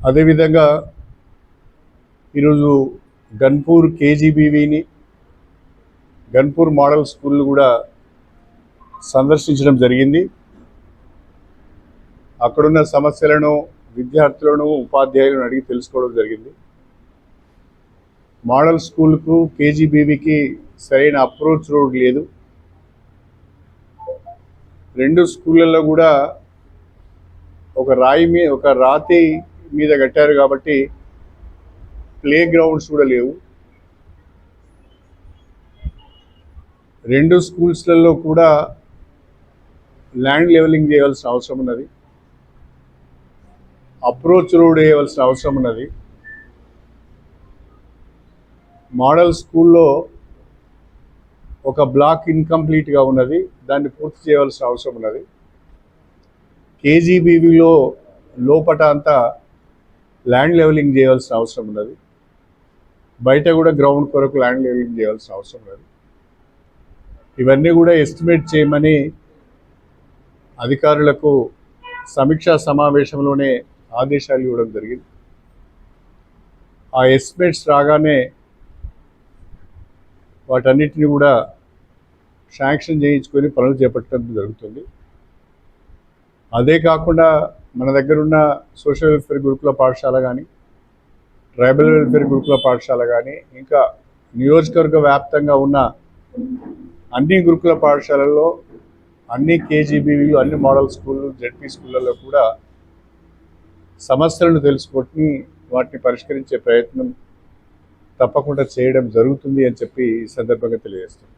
అదేవిధంగా ఈరోజు Ghanpur కేజీబీవీని, Ghanpur model school కూడా సందర్శించడం జరిగింది. అక్కడున్న సమస్యలను విద్యార్థులను, ఉపాధ్యాయులను అడిగి తెలుసుకోవడం జరిగింది. మోడల్ స్కూల్కు కేజీబీవీకి సరైన అప్రోచ్ రోడ్ లేదు. రెండు స్కూళ్ళల్లో కూడా ఒక రాతి మీద కట్టారు కాబట్టి ప్లే గ్రౌండ్స్ కూడా లేవు. రెండు స్కూల్స్లలో కూడా ల్యాండ్ లెవెలింగ్ చేయవలసిన అవసరం ఉన్నది, అప్రోచ్ రోడ్ వేయవలసిన అవసరం ఉన్నది. మోడల్ స్కూల్లో ఒక బ్లాక్ ఇన్కంప్లీట్గా ఉన్నది, దాన్ని పూర్తి చేయవలసిన అవసరం ఉన్నది. కేజీబీవీలో లోపట అంతా ల్యాండ్ లెవెలింగ్ చేయవలసిన అవసరం ఉన్నది, బయట కూడా గ్రౌండ్ కొరకు ల్యాండ్ లెవెలింగ్ చేయవలసిన అవసరం ఉన్నది. ఇవన్నీ కూడా ఎస్టిమేట్ చేయమని అధికారులకు సమీక్షా సమావేశంలోనే ఆదేశాలు ఇవ్వడం జరిగింది. ఆ ఎస్టిమేట్స్ రాగానే వాటన్నిటిని కూడా శాంక్షన్ చేయించుకొని పనులు చేపట్టడం జరుగుతుంది. అదే కాకుండా మన దగ్గర ఉన్న సోషల్ వెల్ఫేర్ గురుకుల పాఠశాల కానీ, ట్రైబల్ వెల్ఫేర్ గురుకుల పాఠశాల కానీ, ఇంకా నియోజకవర్గ వ్యాప్తంగా ఉన్న అన్ని గురుకుల పాఠశాలల్లో, అన్ని కేజీబీవీలు, అన్ని మోడల్ స్కూళ్ళు, జెడ్పీ స్కూళ్ళల్లో కూడా సమస్యలను తెలుసుకొని వాటిని పరిష్కరించే ప్రయత్నం తప్పకుండా చేయడం జరుగుతుంది అని చెప్పి ఈ సందర్భంగా తెలియజేస్తున్నాను.